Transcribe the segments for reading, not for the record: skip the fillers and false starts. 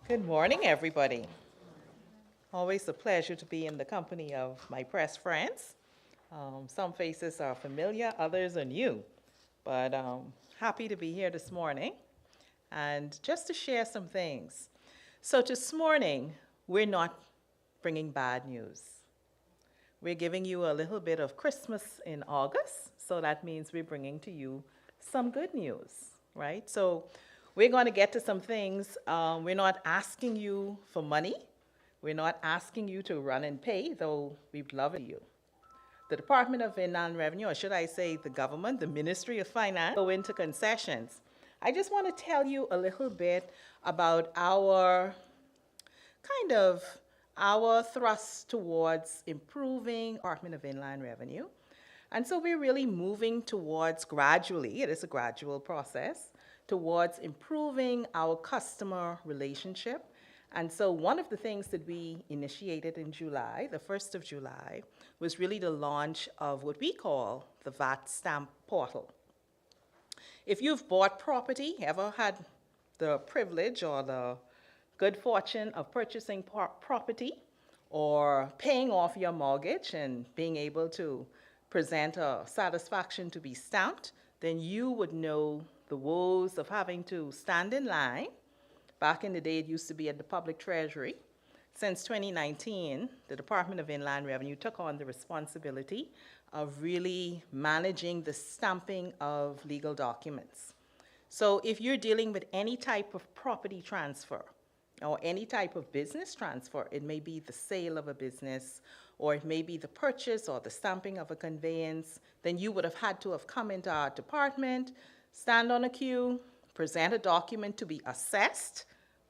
Good morning, everybody. Always a pleasure to be in the company of my press friends. Some faces are familiar, others are new, but happy to be here this morning and just to share some things. So this morning, we're not bringing bad news. We're giving you a little bit of Christmas in August, so that means we're bringing to you some good news, right? So we're going to get to some things. We're not asking you for money. We're not asking you to run and pay, though we'd love it you. The Department of Inland Revenue, or should I say the government, the Ministry of Finance, go into concessions. I just want to tell you a little bit about kind of our thrust towards improving Department of Inland Revenue. And so we're really moving towards gradually, it is a gradual process, towards improving our customer relationship. And so one of the things that we initiated in July, the 1st of July, was really the launch of what we call the VAT stamp portal. If you've bought property, ever had the privilege or the good fortune of purchasing property or paying off your mortgage and being able to present a satisfaction to be stamped, then you would know the woes of having to stand in line. Back in the day, it used to be at the public treasury. Since 2019, the Department of Inland Revenue took on the responsibility of really managing the stamping of legal documents. So if you're dealing with any type of property transfer or any type of business transfer, it may be the sale of a business, or it may be the purchase or the stamping of a conveyance, then you would have had to have come into our department, stand on a queue, present a document to be assessed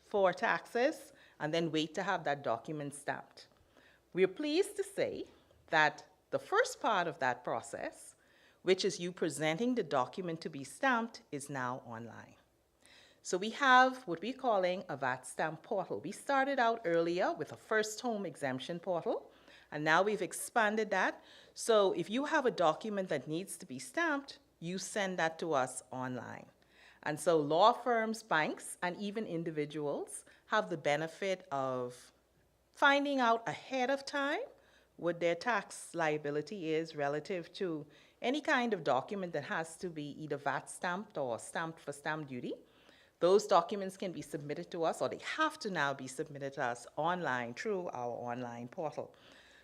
for taxes, and then wait to have that document stamped. We're pleased to say that the first part of that process, which is you presenting the document to be stamped, is now online. So we have what we're calling a VAT stamp portal. We started out earlier with a first home exemption portal, and now we've expanded that. So if you have a document that needs to be stamped, you send that to us online. And so law firms, banks, and even individuals have the benefit of finding out ahead of time what their tax liability is relative to any kind of document that has to be either VAT stamped or stamped for stamp duty. Those documents can be submitted to us, or they have to now be submitted to us online through our online portal.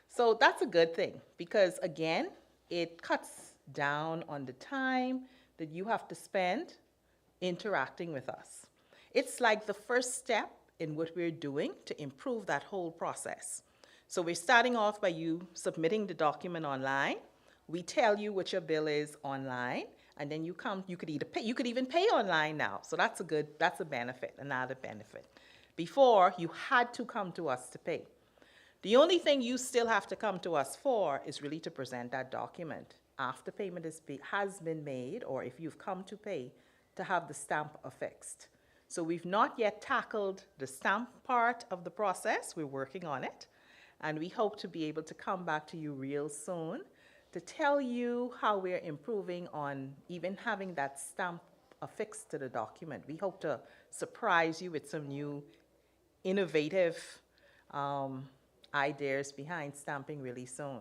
So that's a good thing because, again, it cuts down on the time that you have to spend interacting with us. It's like the first step in what we're doing to improve that whole process. So we're starting off by you submitting the document online. We tell you what your bill is online, and then you could either pay, you could even pay online now. So that's a benefit, another benefit. Before, you had to come to us to pay. The only thing you still have to come to us for is really to present that document after payment has been made, or if you've come to pay, to have the stamp affixed. So we've not yet tackled the stamp part of the process. We're working on it, and we hope to be able to come back to you real soon to tell you how we're improving on even having that stamp affixed to the document. We hope to surprise you with some new innovative ideas behind stamping really soon.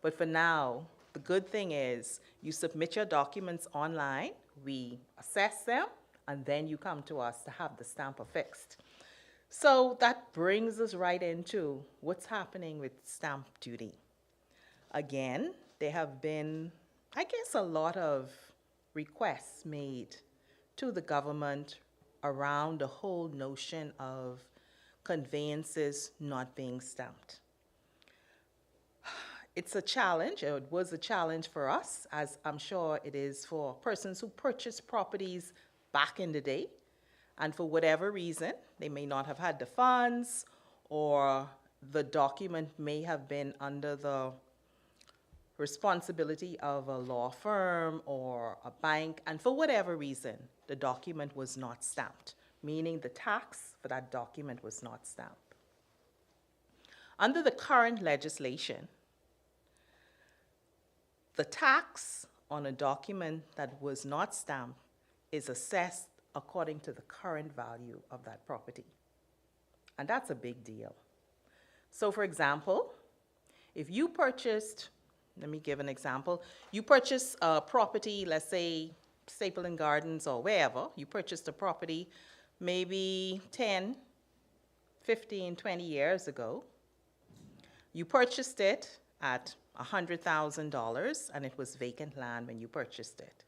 But for now, the good thing is you submit your documents online, we assess them, and then you come to us to have the stamp affixed. So that brings us right into what's happening with stamp duty. Again, there have been, I guess, a lot of requests made to the government around the whole notion of conveyances not being stamped. It's a challenge, or it was a challenge for us, as I'm sure it is for persons who purchased properties back in the day, and for whatever reason, they may not have had the funds, or the document may have been under the responsibility of a law firm or a bank, and for whatever reason, the document was not stamped, meaning the tax for that document was not stamped. Under the current legislation, the tax on a document that was not stamped is assessed according to the current value of that property. And that's a big deal. So, for example, if you purchased, let me give an example. You purchase a property, let's say Staple and Gardens or wherever. You purchased a property maybe 10, 15, 20 years ago. You purchased it at $100,000 and it was vacant land when you purchased it.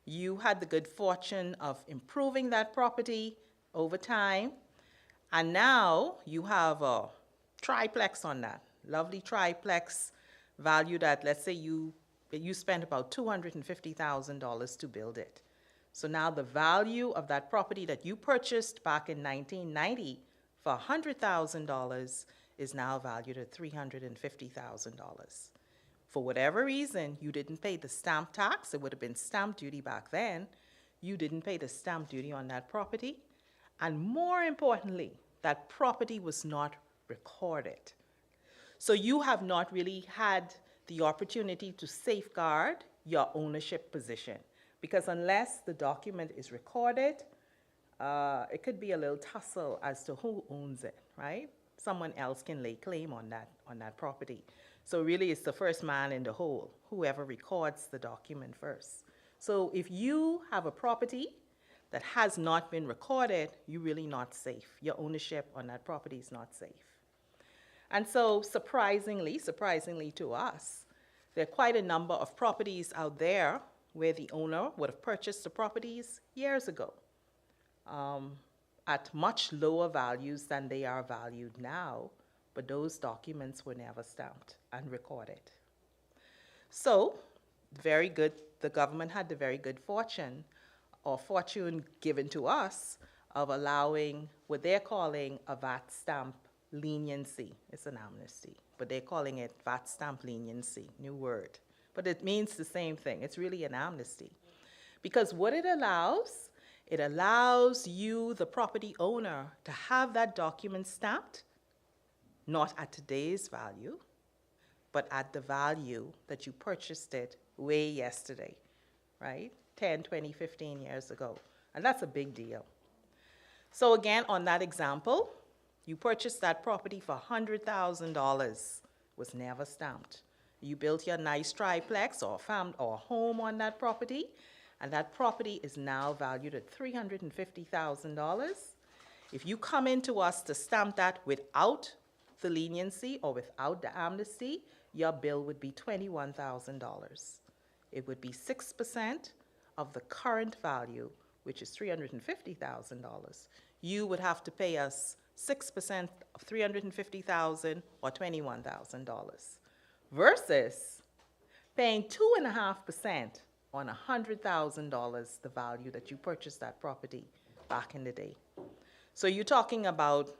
You had the good fortune of improving that property over time, and now you have a triplex on that. Lovely triplex valued at, let's say you spent about $250,000 to build it. So now the value of that property that you purchased back in 1990 for $100,000 is now valued at $350,000. For whatever reason, you didn't pay the stamp tax. It would have been stamp duty back then. You didn't pay the stamp duty on that property. And more importantly, that property was not recorded. So you have not really had the opportunity to safeguard your ownership position. Because unless the document is recorded, it could be a little tussle as to who owns it, right? Someone else can lay claim on that property. So really it's the first man in the hole, whoever records the document first. So if you have a property that has not been recorded, you're really not safe. Your ownership on that property is not safe. And so surprisingly to us, there are quite a number of properties out there where the owner would have purchased the properties years ago at much lower values than they are valued now, but those documents were never stamped and recorded. So, very good, the government had the very good fortune given to us of allowing what they're calling a VAT stamp leniency. It's an amnesty, but they're calling it VAT stamp leniency, new word. But it means the same thing. It's really an amnesty. Because what it allows you, the property owner, to have that document stamped, not at today's value, but at the value that you purchased it way yesterday, right? 10, 20, 15 years ago. And that's a big deal. So again, on that example, you purchased that property for $100,000, was never stamped. You built your nice triplex or home on that property, and that property is now valued at $350,000. If you come into us to stamp that without the leniency or without the amnesty, your bill would be $21,000. It would be 6% of the current value, which is $350,000. You would have to pay us 6% of $350,000 or $21,000 versus paying 2.5% on $100,000, the value that you purchased that property back in the day. So you're talking about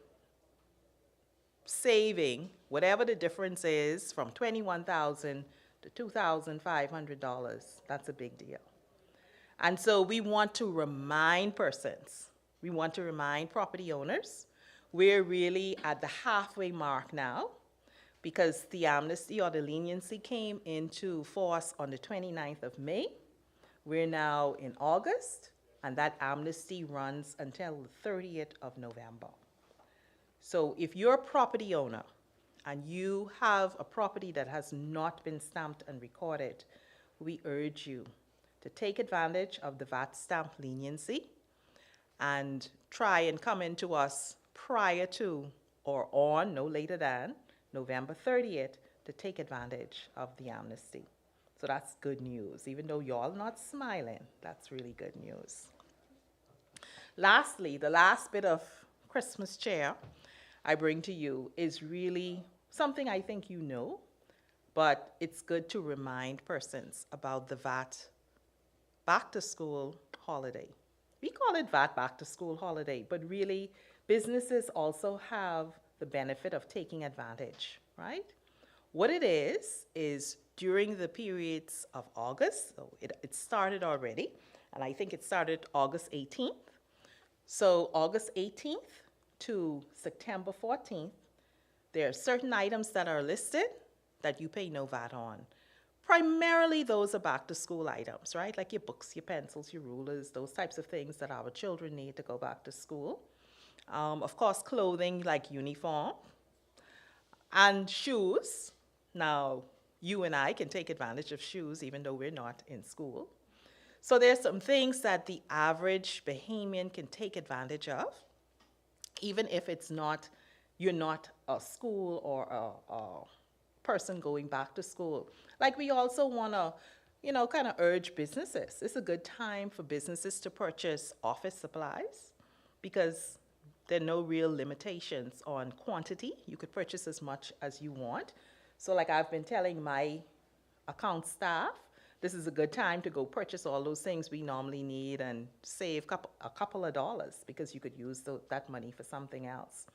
saving whatever the difference is from $21,000 to $2,500. That's a big deal. And so we want to remind persons, we want to remind property owners, we're really at the halfway mark now because the amnesty or the leniency came into force on the 29th of May. We're now in August, and that amnesty runs until the 30th of November. So if you're a property owner and you have a property that has not been stamped and recorded, we urge you to take advantage of the VAT stamp leniency and try and come into us prior to or on, no later than, November 30th to take advantage of the amnesty. So that's good news. Even though y'all not smiling, that's really good news. Lastly, the last bit of Christmas cheer I bring to you is really something I think you know, but it's good to remind persons about the VAT back to school holiday. We call it VAT back to school holiday, but really businesses also have the benefit of taking advantage, right? What it is during the periods of August, so it started already, and I think it started August 18th. So August 18th to September 14th, there are certain items that are listed that you pay no VAT on. Primarily, those are back to school items, right? Like your books, your pencils, your rulers, those types of things that our children need to go back to school. Of course, clothing like uniform and shoes. Now, you and I can take advantage of shoes even though we're not in school. So there's some things that the average Bahamian can take advantage of, even if it's not, you're not a school or a person going back to school. Like we also want to, kind of urge businesses. It's a good time for businesses to purchase office supplies because there are no real limitations on quantity. You could purchase as much as you want. So like I've been telling my account staff, this is a good time to go purchase all those things we normally need and save a couple of dollars because you could use that money for something else.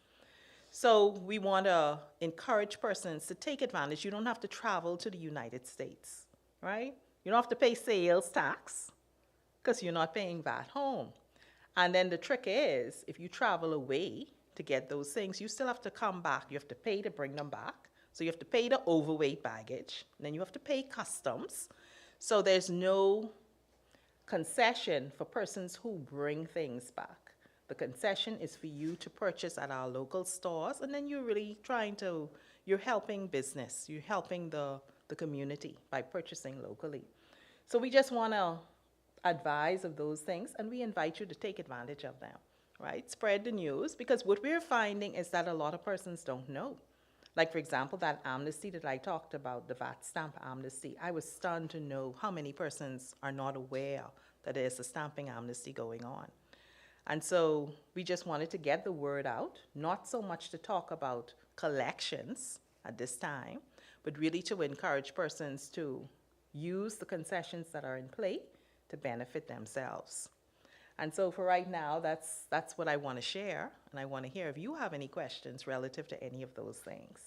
So we want to encourage persons to take advantage. You don't have to travel to the United States, right? You don't have to pay sales tax because you're not paying VAT home. And then the trick is, if you travel away to get those things, you still have to come back. You have to pay to bring them back. So you have to pay the overweight baggage. Then you have to pay customs. So there's no concession for persons who bring things back. The concession is for you to purchase at our local stores, and then you're really you're helping business, you're helping the community by purchasing locally. So we just want to advise of those things, and we invite you to take advantage of them, right? Spread the news, because what we're finding is that a lot of persons don't know. Like, for example, that amnesty that I talked about, the VAT stamp amnesty, I was stunned to know how many persons are not aware that there's a stamping amnesty going on. And so we just wanted to get the word out, not so much to talk about collections at this time, but really to encourage persons to use the concessions that are in play to benefit themselves. And so for right now, that's what I want to share, and I want to hear if you have any questions relative to any of those things.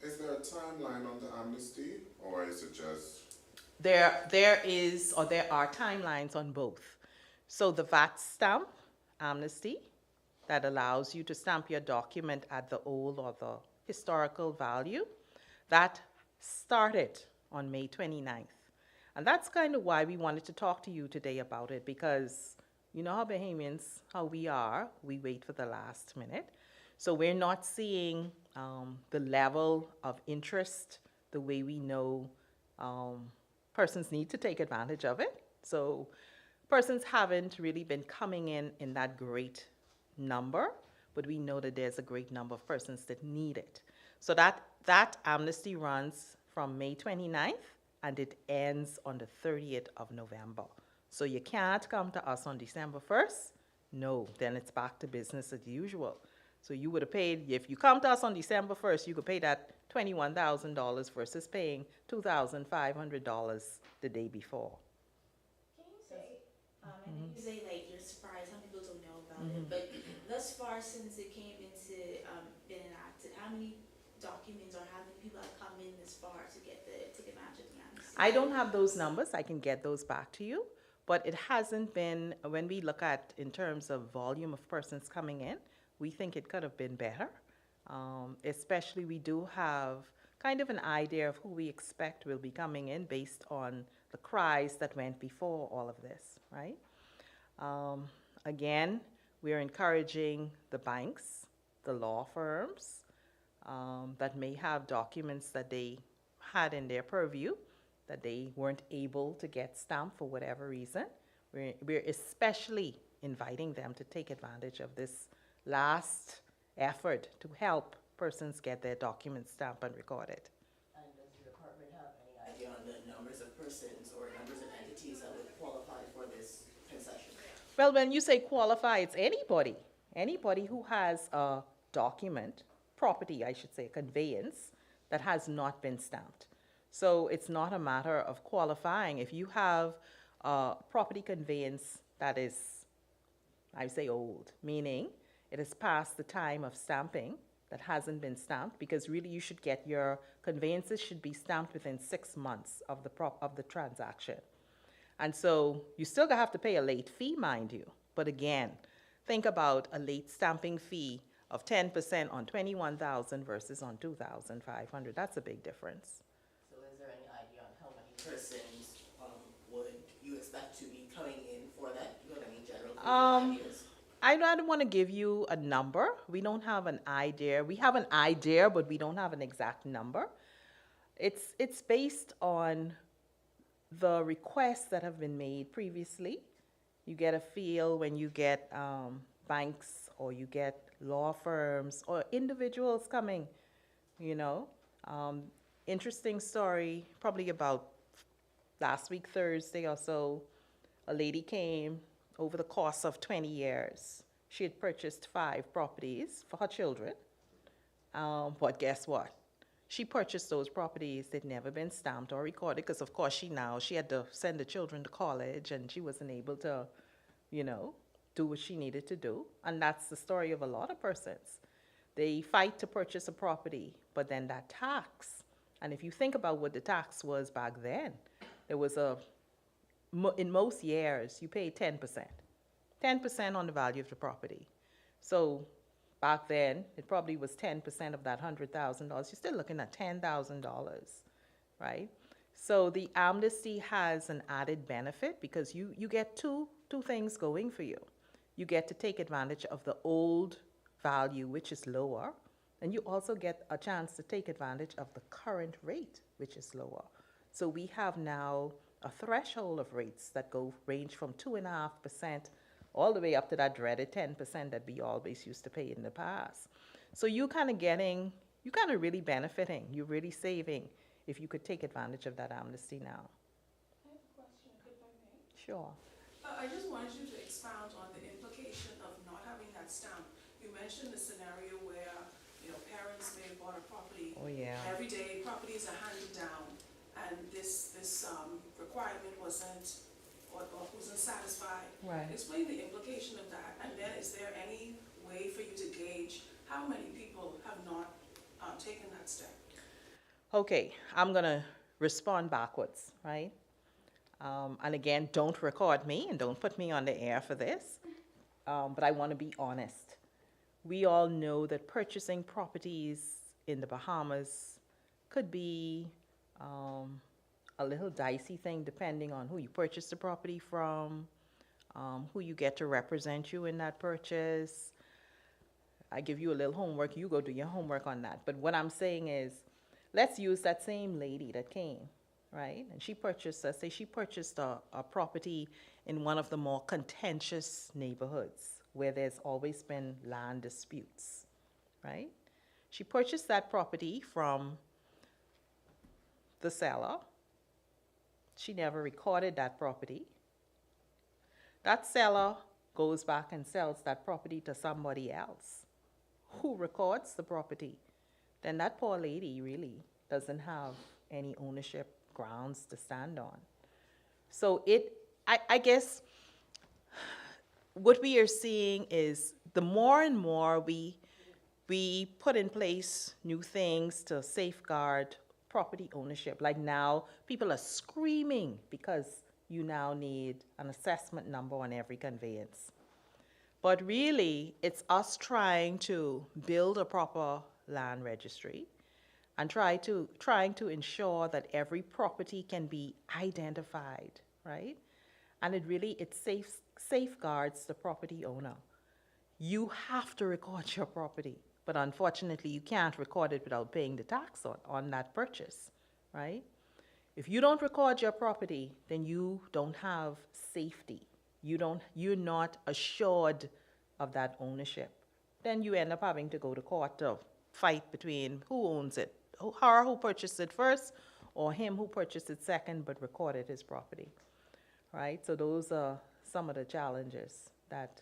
Is there a timeline on the amnesty, or is it just? There are timelines on both. So the VAT stamp amnesty that allows you to stamp your document at the old or the historical value, that started on May 29th. And that's kind of why we wanted to talk to you today about it, because you know how Bahamians, how we are, we wait for the last minute. So we're not seeing the level of interest the way we know um, persons need to take advantage of it. So persons haven't really been coming in that great number, but we know that there's a great number of persons that need it. So that amnesty runs from May 29th and it ends on the 30th of November. So you can't come to us on December 1st. No, then it's back to business as usual. So you would have paid, if you come to us on December 1st, you could pay that $21,000 versus paying $2,500 the day before. Can you say, and then you say like you're surprised how many people don't know about it, but thus far since it came into been enacted, how many documents or how many people have come in this far to get the take advantage of the amnesty? I don't have those numbers. I can get those back to you. But it hasn't been, when we look at in terms of volume of persons coming in, we think it could have been better. Especially we do have kind of an idea of who we expect will be coming in based on the cries that went before all of this, right? Um, Again, we are encouraging the banks, the law firms that may have documents that they had in their purview that they weren't able to get stamped for whatever reason. We're especially inviting them to take advantage of this last effort to help persons get their documents stamped and recorded. And does the department have any idea on the numbers of persons or numbers of entities that would qualify for this concession? Well, when you say qualify, it's anybody who has a document, property, I should say, conveyance, that has not been stamped. So it's not a matter of qualifying. If you have a property conveyance that is, I say old, meaning it is past the time of stamping, that hasn't been stamped, because really you should get your conveyances should be stamped within 6 months of the transaction. And so you still have to pay a late fee, mind you. But again, think about a late stamping fee of 10% on 21,000 versus on 2,500. That's a big difference. So is there any idea on how many persons would you expect to be coming in for that? Do you have any general ideas? I don't want to give you a number. We don't have an idea. We have an idea, but we don't have an exact number. It's based on the requests that have been made previously. You get a feel when you get banks or you get law firms or individuals coming, you know. Um, Interesting story, probably about last week, Thursday or so, a lady came over the course of 20 years. She had purchased 5 properties for her children. But guess what? She purchased those properties. They'd never been stamped or recorded because, of course, she had to send the children to college and she wasn't able to, you know, do what she needed to do. And that's the story of a lot of persons. They fight to purchase a property, but then that tax. And if you think about what the tax was back then, there was in most years, you paid 10%. 10% on the value of the property. So back then, it probably was 10% of that $100,000. You're still looking at $10,000, right? So the amnesty has an added benefit because you get two things going for you. You get to take advantage of the old value, which is lower, and you also get a chance to take advantage of the current rate, which is lower. So we have now a threshold of rates that range from 2.5% all the way up to that dreaded 10% that we always used to pay in the past. So you kind of really benefiting, you're really saving if you could take advantage of that amnesty now. I have a question, if I may. Sure. I just wanted you to expound on the implication of not having that stamp. You mentioned a scenario where, parents may have bought a property. Oh, yeah. Every day, properties are handed down, and this requirement wasn't satisfied. Right. Explain the implication of that, and then is there any way for you to gauge how many people have not taken that step? Okay, I'm going to respond backwards, right? And again, don't record me and don't put me on the air for this, but I want to be honest. We all know that purchasing properties in the Bahamas could be a little dicey thing depending on who you purchase the property from, who you get to represent you in that purchase. I give you a little homework, you go do your homework on that. But what I'm saying is, let's use that same lady that came, right? And she purchased, let's say she purchased a property in one of the more contentious neighborhoods where there's always been land disputes, right? She purchased that property from the seller. She never recorded that property. That seller goes back and sells that property to somebody else who records the property. Then that poor lady really doesn't have any ownership grounds to stand on. So I guess what we are seeing is the more and more we put in place new things to safeguard property ownership. Like now, people are screaming because you now need an assessment number on every conveyance. But really, it's us trying to build a proper land registry and trying to ensure that every property can be identified, right? And it safeguards the property owner. You have to record your property, but unfortunately, you can't record it without paying the tax on that purchase, right? If you don't record your property, then you don't have safety. You're not assured of that ownership. Then you end up having to go to court to fight between who owns it, her who purchased it first, or him who purchased it second but recorded his property, right? So those are some of the challenges that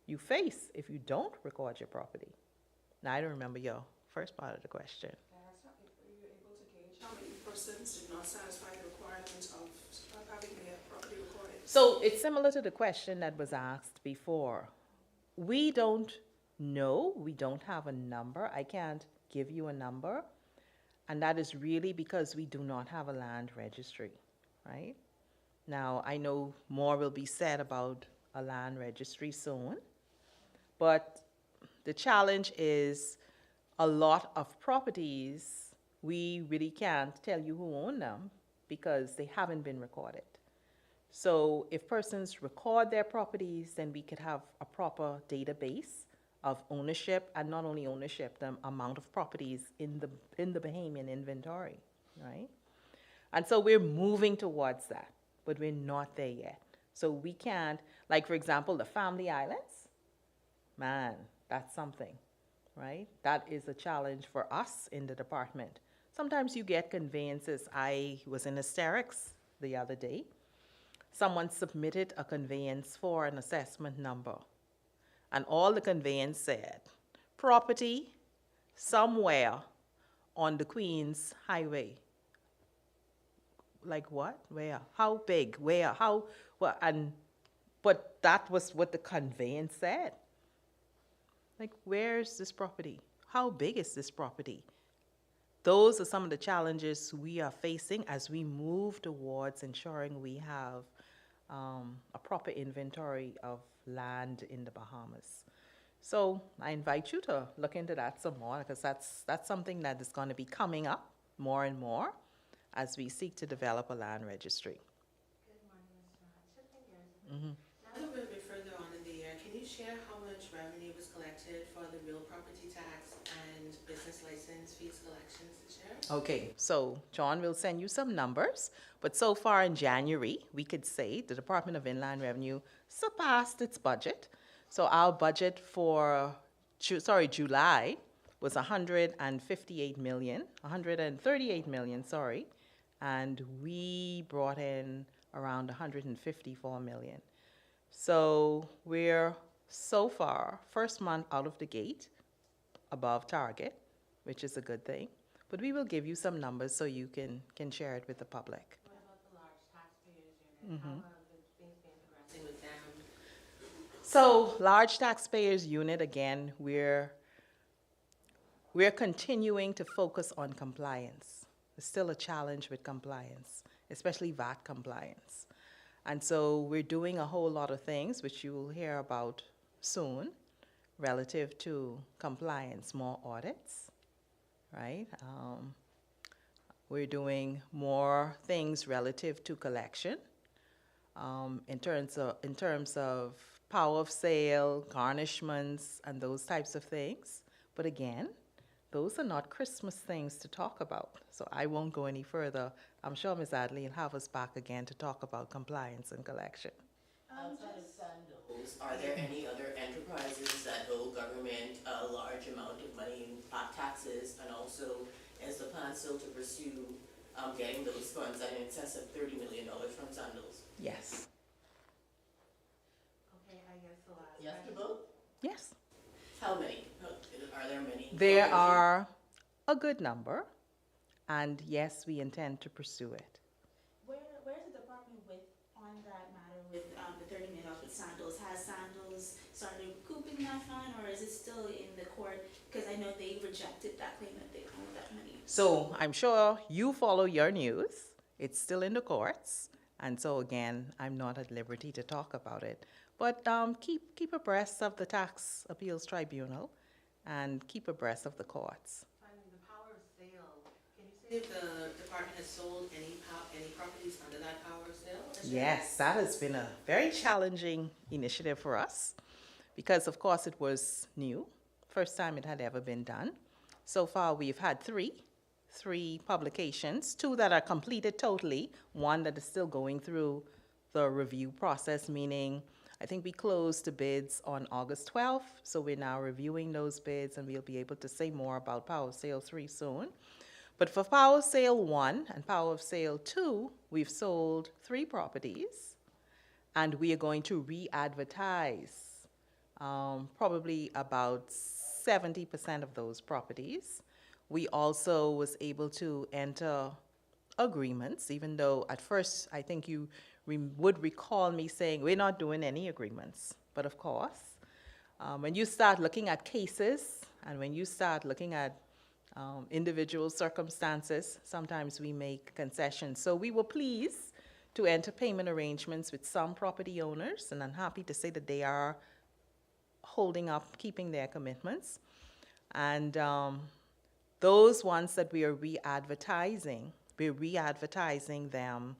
you face if you don't record your property. Now, I don't remember your first part of the question. Were you able to gauge how many persons did not satisfy the requirements of having their property recorded? So it's similar to the question that was asked before. We don't know. We don't have a number. I can't give you a number. And that is really because we do not have a land registry, right? Now, I know more will be said about a land registry soon, but the challenge is a lot of properties, we really can't tell you who own them because they haven't been recorded. So if persons record their properties, then we could have a proper database of ownership, and not only ownership, the amount of properties in the Bahamian inventory, right? And so we're moving towards that, but we're not there yet. So we can't, like for example, the Family Islands, man, that's something, right? That is a challenge for us in the department. Sometimes you get conveyances. I was in hysterics the other day. Someone submitted a conveyance for an assessment number, and all the conveyance said, property somewhere on the Queens Highway. Like what? Where? How big? Where? How? Well, but that was what the conveyance said. Like, where's this property? How big is this property? Those are some of the challenges we are facing as we move towards ensuring we have a proper inventory of land in the Bahamas. So I invite you to look into that some more, because that's something that is going to be coming up more and more as we seek to develop a land registry. Good morning, Ms. Rod. Shifting gears. A little bit further on in the year, can you share how much revenue was collected for the real property tax and business license fees collections this year? Okay, so John will send you some numbers, but so far in January, we could say the Department of Inland Revenue surpassed its budget. So our budget for, July was 158 million, 138 million, sorry, and we brought in around 154 million. So we're so far, first month out of the gate, above target, which is a good thing. But we will give you some numbers so you can share it with the public. What about the large taxpayers unit? How have things been progressing with them? So large taxpayers unit, again, we're continuing to focus on compliance. There's still a challenge with compliance, especially VAT compliance. And so we're doing a whole lot of things, which you will hear about soon, relative to compliance, more audits, right? We're doing more things relative to collection, in terms of power of sale, garnishments, and those types of things. But again, those are not Christmas things to talk about, so I won't go any further. I'm sure Ms. Adley will have us back again to talk about compliance and collection. Outside of sandals. Are there any other enterprises that owe government a large amount of money in taxes? And also, is the plan still to pursue getting those funds in excess of $30 million from Sandals? Yes. Okay, I guess the last Yes to question. both? Yes. How many? Are there many? There are a good number, and yes, we intend to pursue it. Where's the department with on that matter with the 30 million with Sandals? Has Sandals started recouping that fund, or is it still in the court? Because I know they rejected that claim that they owe that money. So I'm sure you follow your news. It's still in the courts, and so again, I'm not at liberty to talk about it. But keep abreast of the Tax Appeals Tribunal, and keep abreast of the courts. Finally, the power of sale. Can you say If the department has sold any properties under that power of sale? Yes, that has been a very challenging initiative for us, because of course it was new, first time it had ever been done. So far we've had three publications, two that are completed totally, one that is still going through the review process, meaning I think we closed the bids on August 12th, so we're now reviewing those bids, and we'll be able to say more about Power of Sale 3 soon. But for Power of Sale 1 and Power of Sale 2, we've sold 3 properties, and we are going to re-advertise probably about 70% of those properties. We also was able to enter agreements, even though at first I think you would recall me saying we're not doing any agreements. But of course, when you start looking at cases and when you start looking at individual circumstances, sometimes we make concessions. So we were pleased to enter payment arrangements with some property owners, and I'm happy to say that they are holding up, keeping their commitments. And those ones that we are re-advertising, we're re-advertising them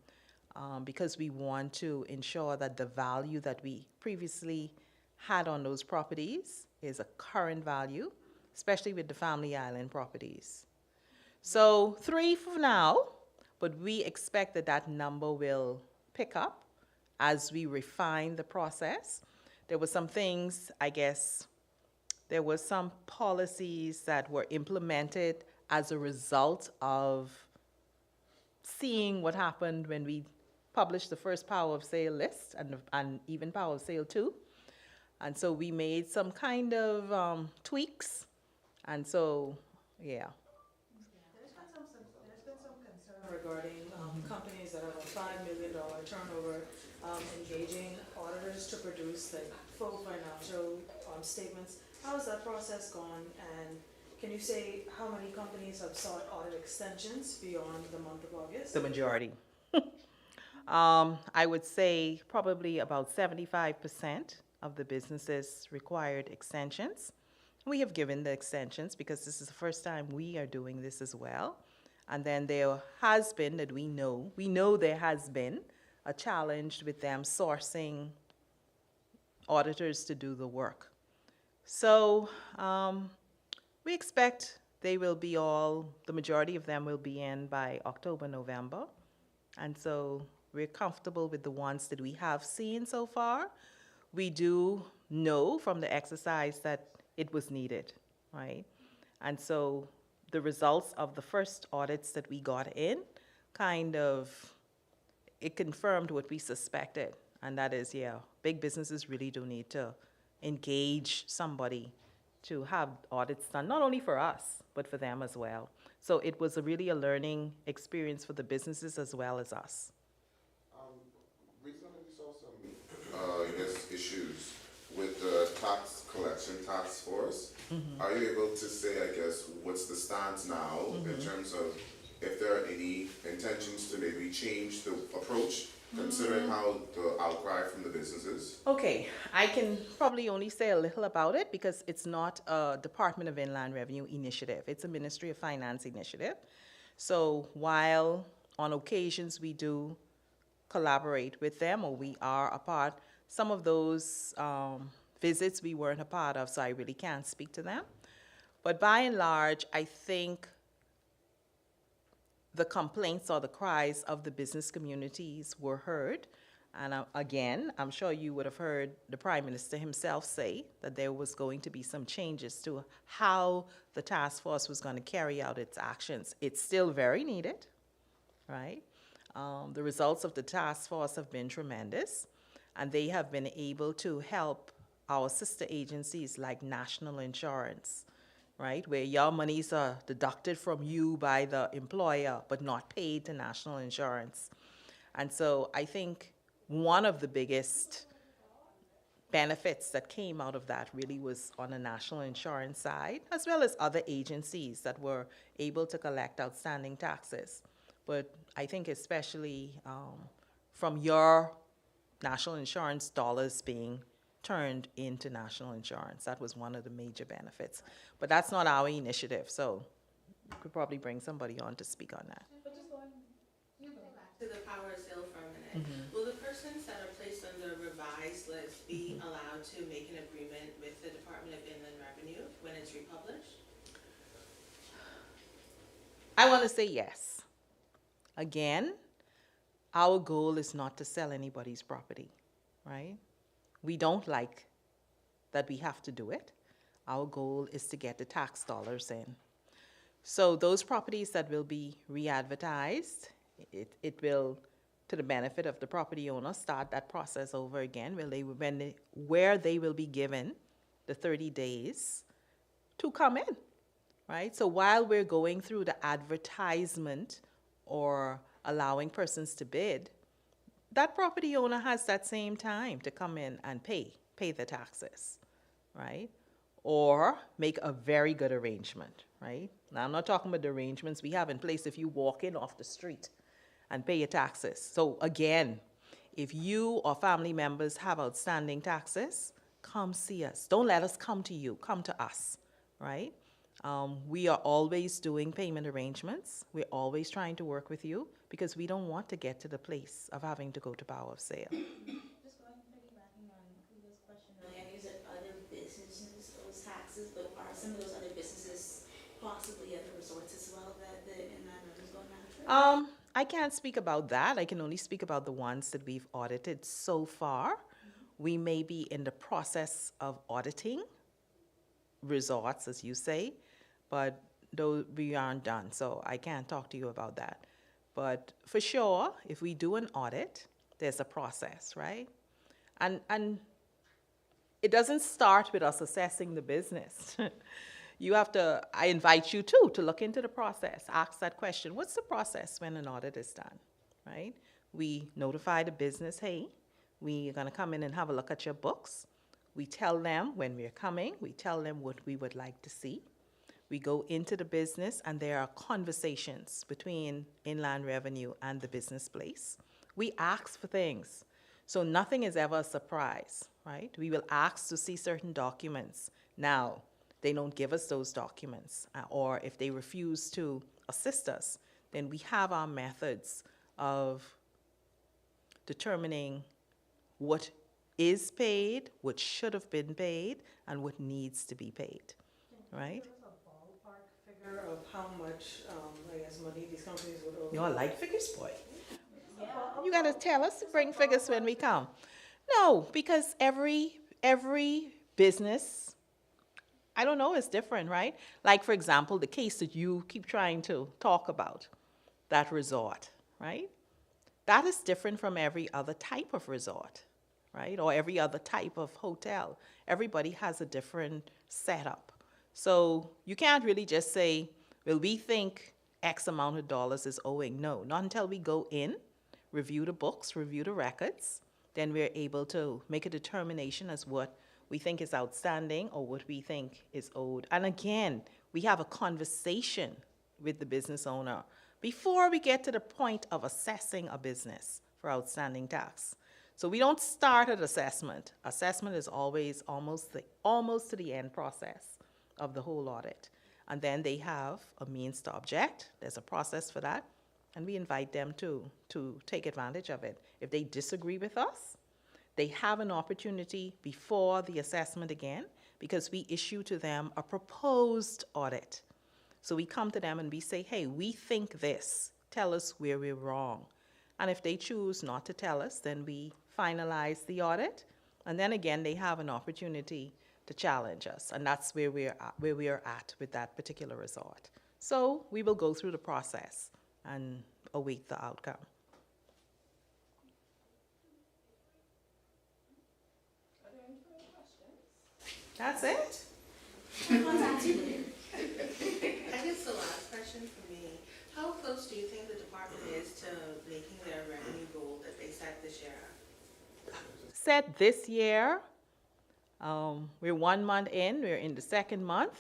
because we want to ensure that the value that we previously had on those properties is a current value, especially with the Family Island properties. So 3 for now, but we expect that that number will pick up as we refine the process. There were some things, I guess, there were some policies that were implemented as a result of seeing what happened when we published the first power of sale list and even power of sale 2. And so we made some kind of tweaks. And so, yeah. There's been some concern regarding companies that have a $5 million turnover engaging auditors to produce like full financial statements. How has that process gone? And can you say how many companies have sought audit extensions beyond the month of August? The majority. I would say probably about 75% of the businesses required extensions. We have given the extensions because this is the first time we are doing this as well. And then there has been, that we know there has been a challenge with them sourcing auditors to do the work. So we expect they will be the majority of them will be in by October, November. And so we're comfortable with the ones that we have seen so far. We do know from the exercise that it was needed, right? And so the results of the first audits that we got in it confirmed what we suspected. And that is, yeah, big businesses really do need to engage somebody to have audits done, not only for us, but for them as well. So it was really a learning experience for the businesses as well as us. Recently we saw some, I guess, issues with the tax collection task force. Are you able to say, I guess, what's the stance now in terms of if there are any intentions to maybe change the approach, considering how the outcry from the businesses? Okay, I can probably only say a little about it because it's not a Department of Inland Revenue initiative. It's a Ministry of Finance initiative. So while on occasions we do collaborate with them, or we are a part, some of those visits we weren't a part of, so I really can't speak to them. But by and large, I think the complaints or the cries of the business communities were heard. And again, I'm sure you would have heard the Prime Minister himself say that there was going to be some changes to how the task force was going to carry out its actions. It's still very needed, right? The results of the task force have been tremendous, and they have been able to help our sister agencies like National Insurance, right, where your monies are deducted from you by the employer but not paid to National Insurance. And so I think one of the biggest benefits that came out of that really was on the National Insurance side, as well as other agencies that were able to collect outstanding taxes. But I think especially from your National Insurance dollars being turned into National Insurance. That was one of the major benefits. But that's not our initiative, so we could probably bring somebody on to speak on that. To the power of sale for a minute. Will the persons that are placed on the revised list be allowed to make an agreement with the Department of Inland Revenue when it's republished? I want to say yes. Again, our goal is not to sell anybody's property, right? We don't like that we have to do it. Our goal is to get the tax dollars in. So those properties that will be re-advertised, it will, to the benefit of the property owner, start that process over again where they will be given the 30 days to come in, right? So while we're going through the advertisement or allowing persons to bid, that property owner has that same time to come in and pay the taxes, right? Or make a very good arrangement, right? Now, I'm not talking about the arrangements we have in place if you walk in off the street and pay your taxes. So again, if you or family members have outstanding taxes, come see us. Don't let us come to you, come to us, right? We are always doing payment arrangements. We're always trying to work with you because we don't want to get to the place of having to go to power of sale. Just going piggybacking on Kuda's question earlier, I know you said other businesses, those taxes, but are some of those other businesses possibly other resorts as well that the inland revenue is going after? I can't speak about that. I can only speak about the ones that we've audited so far. We may be in the process of auditing resorts, as you say, but though we aren't done, so I can't talk to you about that. But for sure, if we do an audit, there's a process, right? And it doesn't start with us assessing the business. You have to, I invite you too to look into the process, ask that question. What's the process when an audit is done, right? We notify the business, hey, we're gonna come in and have a look at your books. We tell them when we're coming, we tell them what we would like to see. We go into the business and there are conversations between inland revenue and the business place. We ask for things. So nothing is ever a surprise, right? We will ask to see certain documents. Now, they don't give us those documents, or if they refuse to assist us, then we have our methods of determining what is paid, what should have been paid, and what needs to be paid, right? Give us a ballpark figure of how much, I guess, money these companies would owe. You're a light figures boy. You gotta tell us to bring figures when we come. No, because every business, I don't know, is different, right? Like, for example, the case that you keep trying to talk about, that resort, right? That is different from every other type of resort, right? Or every other type of hotel. Everybody has a different setup. So you can't really just say, well, we think X amount of dollars is owing. No, not until we go in, review the books, review the records, then we're able to make a determination as what we think is outstanding or what we think is owed. And again, we have a conversation with the business owner before we get to the point of assessing a business for outstanding tax. So we don't start at assessment. Assessment is always almost to the end process of the whole audit. And then they have a means to object. There's a process for that. And we invite them to take advantage of it. If they disagree with us, they have an opportunity before the assessment again, because we issue to them a proposed audit. So we come to them and we say, hey, we think this. Tell us where we're wrong. And if they choose not to tell us, then we finalize the audit. And then again, they have an opportunity to challenge us. And that's where we are at with that particular resort. So we will go through the process and await the outcome. Are there any further questions? That's it? I guess the last question for me, how close do you think the department is to making their revenue goal that they set this year? Set this year, we're 1 month in, we're in the second month.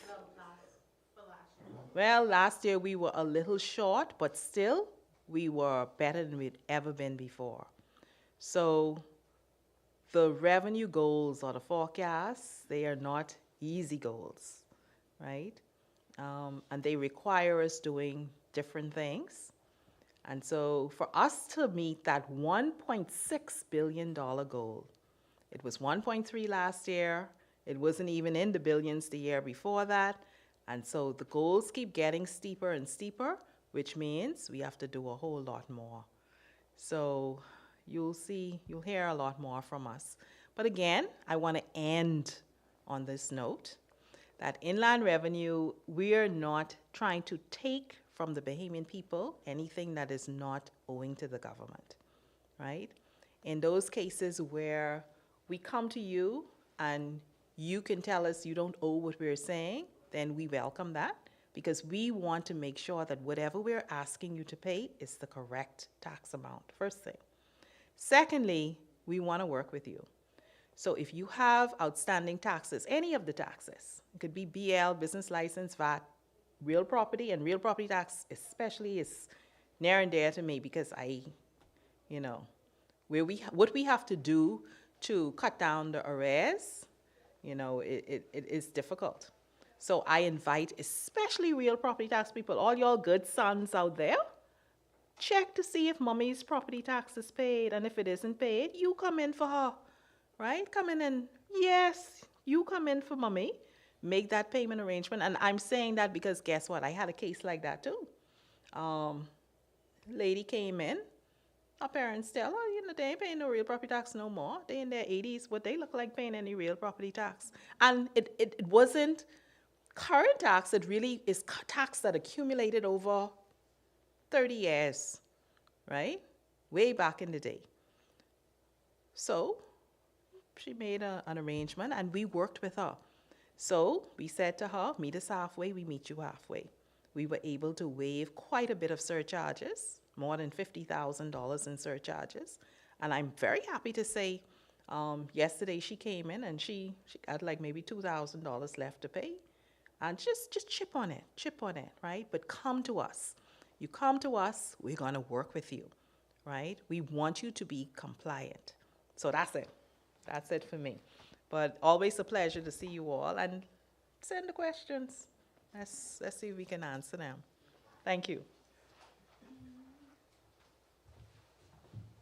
For last year. Well, last year we were a little short, but still, we were better than we'd ever been before. So the revenue goals or the forecasts, they are not easy goals, right? And they require us doing different things. And so for us to meet that $1.6 billion goal, it was 1.3 last year, it wasn't even in the billions the year before that, and so the goals keep getting steeper and steeper, which means we have to do a whole lot more. So you'll hear a lot more from us. But again, I want to end on this note that inland revenue, we're not trying to take from the Bahamian people anything that is not owing to the government, right? In those cases where we come to you and you can tell us you don't owe what we're saying, then we welcome that, because we want to make sure that whatever we're asking you to pay is the correct tax amount, first thing. Secondly, we want to work with you. So if you have outstanding taxes, any of the taxes, it could be BL, business license, VAT, real property, and real property tax especially is near and dear to me, because what we have to do to cut down the arrears, it is difficult. So I invite, especially real property tax people, all y'all good sons out there, check to see if mommy's property tax is paid. And if it isn't paid, you come in for her, right? Come in and, yes, you come in for mommy, make that payment arrangement. And I'm saying that because guess what? I had a case like that too. Lady came in, her parents tell her, you know, they ain't paying no real property tax no more. They in their 80s, but they look like paying any real property tax. And it wasn't current tax, it really is tax that accumulated over 30 years, right? Way back in the day. So she made an arrangement and we worked with her. So we said to her, meet us halfway, we meet you halfway. We were able to waive quite a bit of surcharges, more than $50,000 in surcharges. And I'm very happy to say, yesterday she came in and she got like maybe $2,000 left to pay. And just chip on it, right? But come to us. You come to us, we're going to work with you, right? We want you to be compliant. So that's it. That's it for me. But always a pleasure to see you all and send the questions. Let's see if we can answer them. Thank you.